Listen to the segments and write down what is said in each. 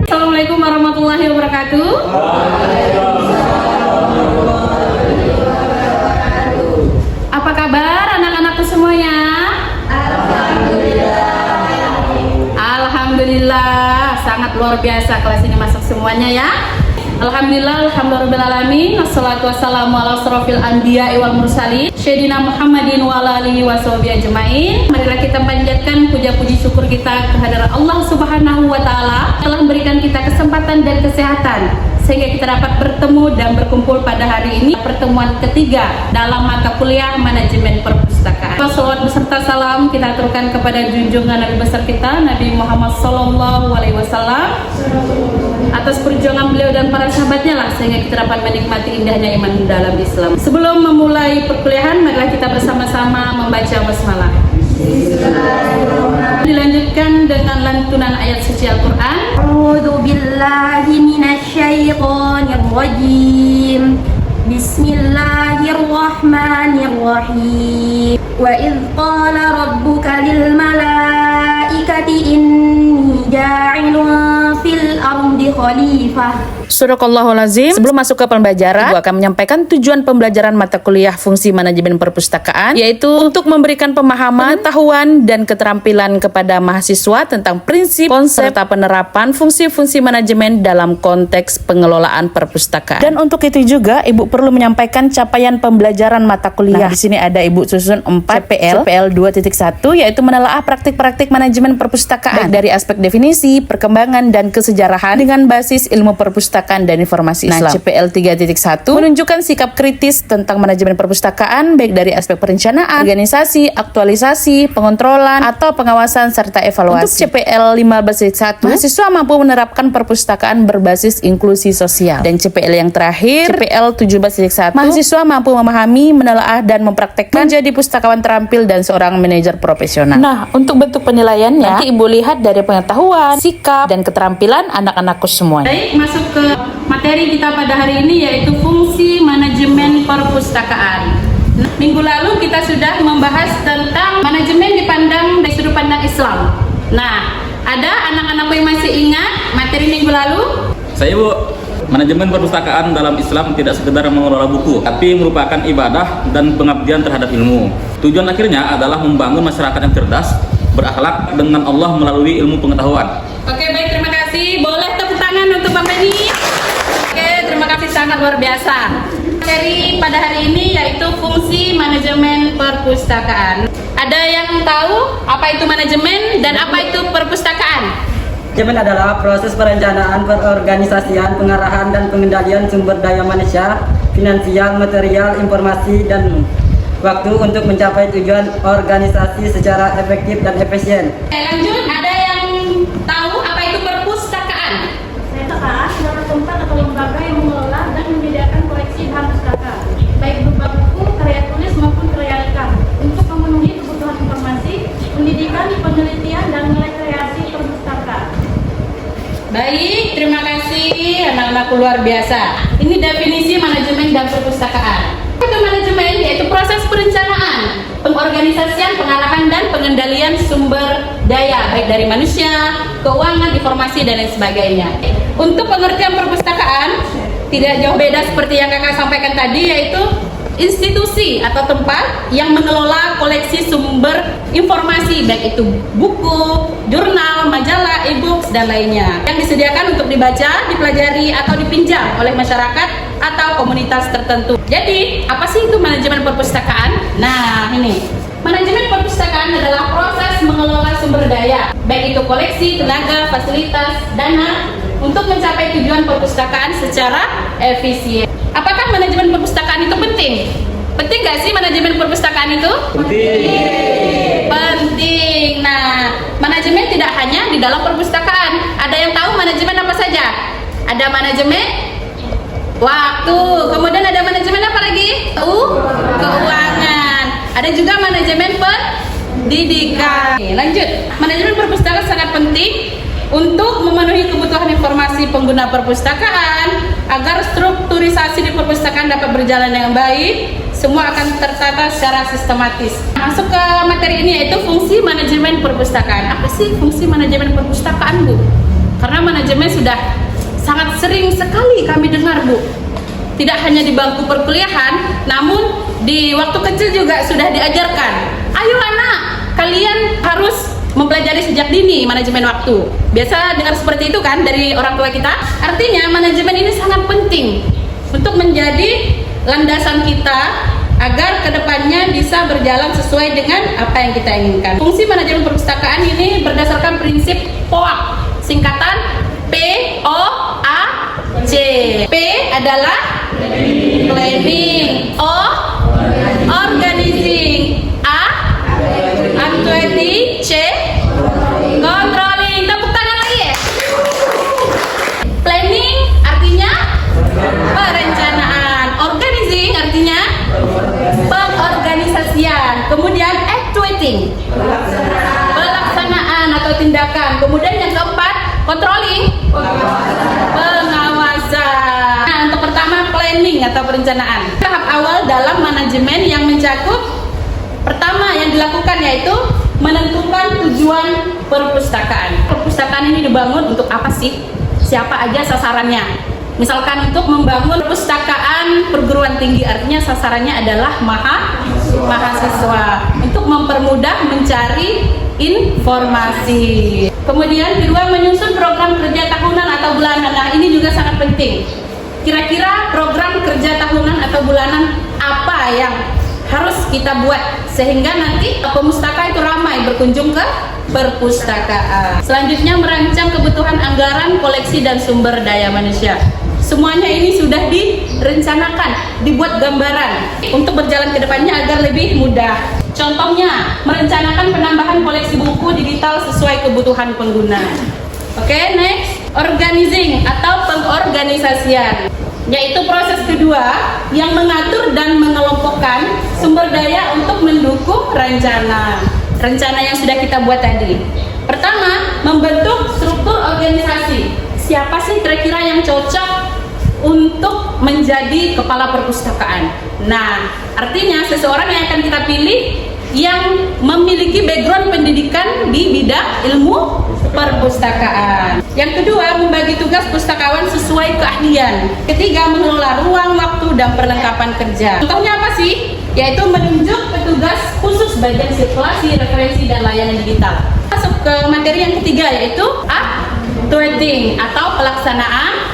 Assalamualaikum warahmatullahi wabarakatuh. Apa kabar anak-anakku semuanya? Alhamdulillah, sangat luar biasa kelas ini masuk semuanya ya. Alhamdulillah, alhamdulillahirrahmanirrahim. Wassalatu wassalamu ala asrofil anbiya wal mursalin Sayyidina Muhammadin wa ala alihi wa sahbihi ajma'in. Marilah kita panjatkan puja-puji syukur kita kehadirat Allah Subhanahu wa taala telah memberikan kita kesempatan dan kesehatan sehingga kita dapat bertemu dan berkumpul pada hari ini, pertemuan ketiga dalam mata kuliah manajemen perpustakaan. Salawat beserta salam kita aturkan kepada junjungan Nabi besar kita Nabi Muhammad sallallahu alaihi wasallam atas perjuangan beliau dan para sahabatnya lah sehingga kita dapat menikmati indahnya iman dalam Islam. Sebelum memulai perkuliahan, marilah kita bersama-sama membaca basmalah. Dilanjutkan dengan lantunan ayat suci Al-Quran. A'udzu billahi minasyaitonir rajim. Bismillahirrahmanirrahim. Wa idz qala rabbuka lil malaikati inni ja'ilun fil ardi khalifah. Sadaqallahul azim. Sebelum masuk ke pembelajaran, Ibu akan menyampaikan tujuan pembelajaran mata kuliah fungsi manajemen perpustakaan, yaitu untuk memberikan pemahaman, pengetahuan, dan keterampilan kepada mahasiswa tentang prinsip, konsep, serta penerapan fungsi-fungsi manajemen dalam konteks pengelolaan perpustakaan. Dan untuk itu juga, Ibu perlu menyampaikan capaian pembelajaran mata kuliah. Nah, di sini ada Ibu susun 4 CPL 2.1, yaitu menelaah praktik-praktik manajemen perpustakaan, baik dari aspek definisi, perkembangan, dan kesejarahan dengan basis ilmu perpustakaan dan informasi Islam. Nah, CPL 3.1 menunjukkan sikap kritis tentang manajemen perpustakaan baik dari aspek perencanaan, organisasi, aktualisasi, pengontrolan, atau pengawasan serta evaluasi. Untuk CPL 15.1, mahasiswa mampu menerapkan perpustakaan berbasis inklusi sosial. Dan CPL yang terakhir, CPL 17.1, mahasiswa mampu memahami, menelaah, dan mempraktekkan menjadi pustakawan terampil dan seorang manajer profesional. Nah, untuk bentuk penilaiannya, nanti Ibu lihat dari pengetahuan, sikap, dan keterampilan anak-anakku semuanya. Baik, masuk ke materi kita pada hari ini yaitu fungsi manajemen perpustakaan. Minggu lalu kita sudah membahas tentang manajemen dipandang dari sudut pandang Islam. Nah, ada anak-anakku yang masih ingat materi minggu lalu? Saya Bu, manajemen perpustakaan dalam Islam tidak sekedar mengelola buku, tapi merupakan ibadah dan pengabdian terhadap ilmu. Tujuan akhirnya adalah membangun masyarakat yang cerdas, berakhlak dengan Allah melalui ilmu pengetahuan. Oke, baik, terima kasih. Boleh tepuk tangan untuk Bapak ini. Oke, terima kasih, sangat luar biasa. Materi pada hari ini yaitu fungsi manajemen perpustakaan. Ada yang tahu apa itu manajemen dan apa itu perpustakaan? Manajemen adalah proses perencanaan, perorganisasian, pengarahan, dan pengendalian sumber daya manusia, finansial, material, informasi, dan waktu untuk mencapai tujuan organisasi secara efektif dan efisien. Oke, lanjut. Ada yang tahu apa itu perpustakaan? Perpustakaan adalah tempat atau lembaga yang mengelola dan menyediakan koleksi bahan pustaka, baik berupa buku, karya tulis maupun karya rekam, untuk memenuhi kebutuhan informasi, pendidikan, penelitian, dan rekreasi perpustakaan. Baik, terima kasih anak-anakku luar biasa. Ini definisi manajemen dan perpustakaan. Itu manajemen yaitu proses perencanaan, pengorganisasian, pengarahan, dan pengendalian sumber daya baik dari manusia, keuangan, informasi, dan lain sebagainya. Untuk pengertian perpustakaan tidak jauh beda seperti yang kakak sampaikan tadi, yaitu institusi atau tempat yang mengelola koleksi sumber informasi baik itu buku, jurnal, majalah, e-books, dan lainnya yang disediakan untuk dibaca, dipelajari, atau dipinjam oleh masyarakat atau komunitas tertentu. Jadi, apa sih itu manajemen perpustakaan? Nah, ini manajemen perpustakaan adalah proses mengelola sumber daya baik itu koleksi, tenaga, fasilitas, dana untuk mencapai tujuan perpustakaan secara efisien. Apakah manajemen perpustakaan itu penting? Penting nggak sih manajemen perpustakaan itu? Penting. Penting. Nah, manajemen tidak hanya di dalam perpustakaan. Ada yang tahu manajemen apa saja? Ada manajemen waktu, kemudian ada manajemen apa lagi? Keuangan. Ada juga manajemen pendidikan. Oke, lanjut. Manajemen perpustakaan sangat penting untuk memenuhi kebutuhan informasi pengguna perpustakaan agar strukturisasi di perpustakaan dapat berjalan dengan baik Semua akan tertata secara sistematis. Masuk ke materi ini, yaitu fungsi manajemen perpustakaan. Apa sih fungsi manajemen perpustakaan, Bu? Karena manajemen sudah sangat sering sekali kami dengar, Bu. Tidak hanya di bangku perkuliahan, namun di waktu kecil juga sudah diajarkan. Ayo anak, kalian harus mempelajari sejak dini manajemen waktu. Biasa dengar seperti itu kan dari orang tua kita. Artinya manajemen ini sangat penting untuk menjadi landasan kita agar kedepannya bisa berjalan sesuai dengan apa yang kita inginkan. Fungsi manajemen perpustakaan ini berdasarkan prinsip POAC, singkatan POAC. P adalah planning, O organizing, A activity, C controlling. Tepuk tangan lagi ya. Planning artinya perencanaan, organizing artinya pengorganisasian, kemudian activating pelaksanaan atau tindakan, kemudian yang keempat controlling pengawasan. Nah, untuk pertama planning atau perencanaan, tahap awal dalam manajemen yang mencakup pertama yang dilakukan yaitu menentukan tujuan perpustakaan. Perpustakaan ini dibangun untuk apa sih? Siapa aja sasarannya? Misalkan untuk membangun perpustakaan perguruan tinggi, artinya sasarannya adalah mahasiswa untuk mempermudah mencari informasi. Kemudian kedua, menyusun program kerja tahunan atau bulanan. Nah, ini juga sangat penting. Kira-kira program kerja tahunan atau bulanan apa yang harus kita buat sehingga nanti pemustaka itu ramai berkunjung ke perpustakaan. Selanjutnya, merancang kebutuhan anggaran, koleksi, dan sumber daya manusia. Semuanya ini sudah direncanakan, dibuat gambaran untuk berjalan ke depannya agar lebih mudah. Contohnya, merencanakan penambahan koleksi buku digital sesuai kebutuhan pengguna. Oke, next, organizing atau pengorganisasian, yaitu proses kedua yang mengatur dan mengelompokkan sumber daya untuk mendukung rencana yang sudah kita buat tadi. Pertama, membentuk struktur organisasi. Siapa sih kira-kira yang cocok untuk menjadi kepala perpustakaan? Nah, artinya seseorang yang akan kita pilih yang memiliki background pendidikan di bidang ilmu perpustakaan. Yang kedua, membagi tugas pustakawan sesuai keahlian. Ketiga, mengelola ruang, waktu, dan perlengkapan kerja. Contohnya apa sih? Yaitu menunjuk petugas khusus bagian sirkulasi, referensi, dan layanan digital. Masuk ke materi yang ketiga, yaitu activating atau pelaksanaan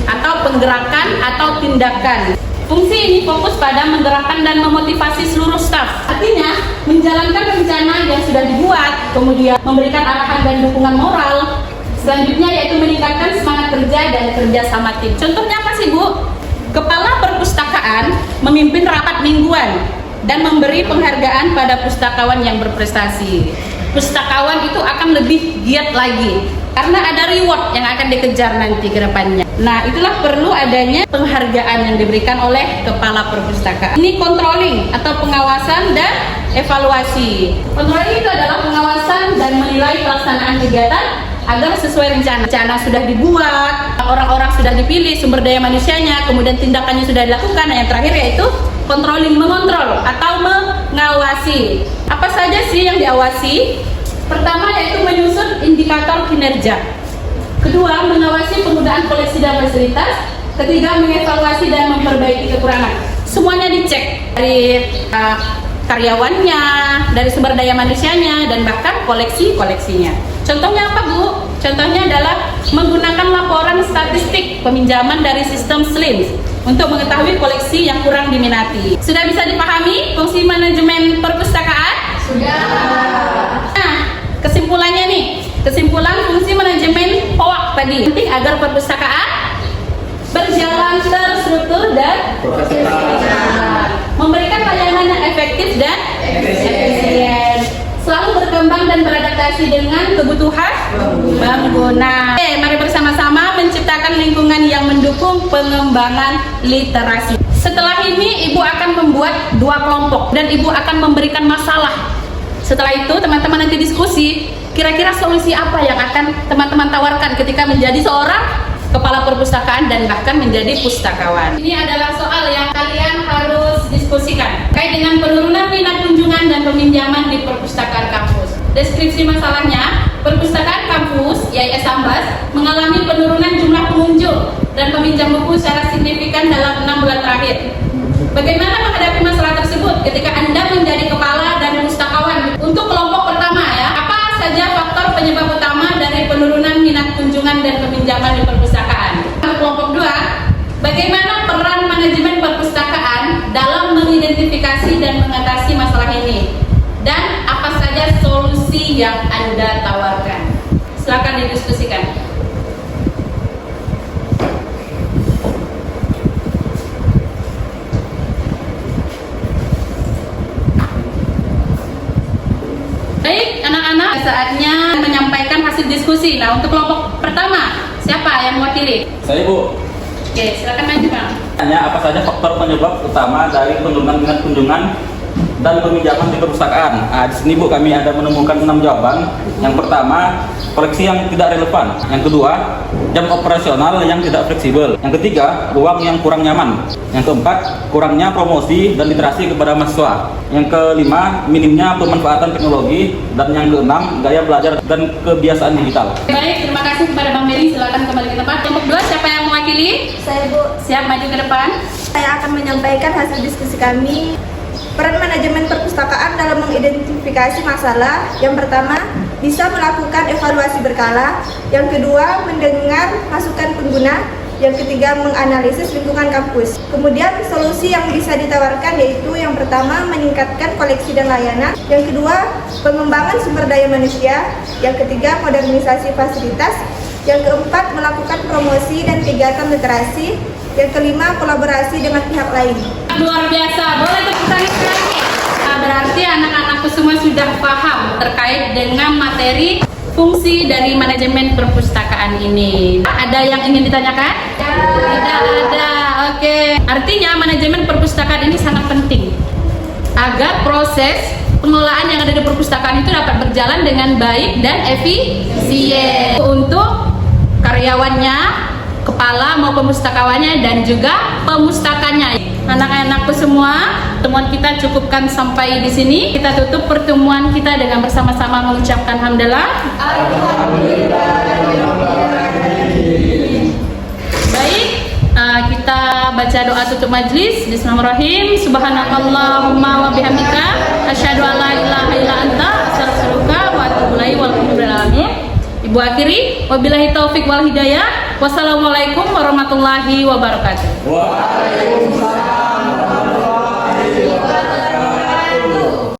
atau penggerakan atau tindakan. Fungsi ini fokus pada menggerakkan dan memotivasi seluruh staf. Artinya, menjalankan rencana yang sudah dibuat, kemudian memberikan arahan dan dukungan moral. Selanjutnya yaitu meningkatkan semangat kerja dan kerja sama tim. Contohnya apa sih, Bu? Kepala perpustakaan memimpin rapat mingguan dan memberi penghargaan pada pustakawan yang berprestasi. Pustakawan itu akan lebih giat lagi karena ada reward yang akan dikejar nanti ke depannya. Nah, itulah perlu adanya penghargaan yang diberikan oleh kepala perpustakaan. Ini controlling atau pengawasan dan evaluasi. Controlling itu adalah pengawasan dan menilai pelaksanaan kegiatan agar sesuai rencana. Rencana sudah dibuat, orang-orang sudah dipilih, sumber daya manusianya, kemudian tindakannya sudah dilakukan. Nah, yang terakhir yaitu controlling, mengontrol atau mengawasi. Apa saja sih yang diawasi? Pertama yaitu menyusun indikator kinerja. Kedua, mengawasi penggunaan koleksi dan fasilitas. Ketiga, mengevaluasi dan memperbaiki kekurangan. Semuanya dicek dari karyawannya, dari sumber daya manusianya, dan bahkan koleksinya. Contohnya apa, Bu? Contohnya adalah menggunakan laporan statistik peminjaman dari sistem SLIMS untuk mengetahui koleksi yang kurang diminati. Sudah bisa dipahami fungsi manajemen perpustakaan? Sudah. Nah, kesimpulannya nih, kesimpulan fungsi manajemen POAC tadi penting agar perpustakaan berjalan terstruktur dan memberikan layanan yang efektif dan efisien, selalu berkembang dan beradaptasi dengan kebutuhan pengguna. Oke, mari bersama-sama menciptakan lingkungan yang mendukung pengembangan literasi. Setelah ini Ibu akan membuat 2 kelompok dan Ibu akan memberikan masalah. Setelah itu teman-teman nanti diskusi, kira-kira solusi apa yang akan teman-teman tawarkan ketika menjadi seorang kepala perpustakaan dan bahkan menjadi pustakawan. Ini adalah soal yang kalian harus diskusi. didiskusikan terkait dengan penurunan minat kunjungan dan peminjaman di perpustakaan kampus. Deskripsi masalahnya, perpustakaan kampus YIS Ambas mengalami penurunan jumlah pengunjung dan peminjam buku secara signifikan dalam 6 bulan terakhir. Bagaimana menghadapi masalah tersebut ketika Anda menjadi kepala dan pustakawan? Untuk kelompok pertama ya, apa saja faktor penyebab utama dari penurunan minat kunjungan dan peminjaman di perpustakaan? Untuk kelompok 2, bagaimana peran manajemen perpustakaan dalam mengidentifikasi dan mengatasi masalah ini? Dan apa saja solusi yang Anda tawarkan? Silakan didiskusikan. Baik, anak-anak, saatnya menyampaikan hasil diskusi. Nah, untuk kelompok pertama, siapa yang mewakili? Saya, Bu. Oke, silakan maju, Bang. Tanya apa saja faktor penyebab utama dari penurunan minat kunjungan dan peminjaman di perpustakaan. Di sini, Bu, kami ada menemukan 6 jawaban. Yang pertama, koleksi yang tidak relevan. Yang kedua, jam operasional yang tidak fleksibel. Yang ketiga, ruang yang kurang nyaman. Yang keempat, kurangnya promosi dan literasi kepada mahasiswa. Yang kelima, minimnya pemanfaatan teknologi. Dan yang keenam, gaya belajar dan kebiasaan digital. Baik, terima kasih kepada Bang Mary. Silakan kembali ke tempat. Kelompok 2, siapa yang mewakili? Saya, Bu. Siap maju ke depan. Saya akan menyampaikan hasil diskusi kami. Peran manajemen perpustakaan dalam mengidentifikasi masalah. Yang pertama, bisa melakukan evaluasi berkala. Yang kedua, mendengar masukan pengguna. Yang ketiga, menganalisis lingkungan kampus. Kemudian, solusi yang bisa ditawarkan yaitu yang pertama, meningkatkan koleksi dan layanan. Yang kedua, pengembangan sumber daya manusia. Yang ketiga, modernisasi fasilitas. Yang keempat, melakukan promosi dan kegiatan literasi. Yang kelima, kolaborasi dengan pihak lain. Luar biasa, boleh tepuk tangan sekali. Nah, berarti anak-anakku semua sudah paham terkait dengan materi fungsi dari manajemen perpustakaan ini. Ada yang ingin ditanyakan? Tidak ada. Oke. Artinya manajemen perpustakaan ini sangat penting agar proses pengelolaan yang ada di perpustakaan itu dapat berjalan dengan baik dan efisien untuk karyawannya, kepala maupun pustakawannya, dan juga pemustakanya. Anak-anakku semua, pertemuan kita cukupkan sampai di sini. Kita tutup pertemuan kita dengan bersama-sama mengucapkan hamdalah. Baik, kita baca doa tutup majlis. Bismillahirrahmanirrahim. Subhanakallahumma wa bihamdika asyhadu an la ilaha illa anta astaghfiruka wa atubu ilaik. Walhamdulillahirabbil alamin. Ibu akhiri, wabillahi taufik wal hidayah. Wassalamualaikum warahmatullahi wabarakatuh. Waalaikumsalam.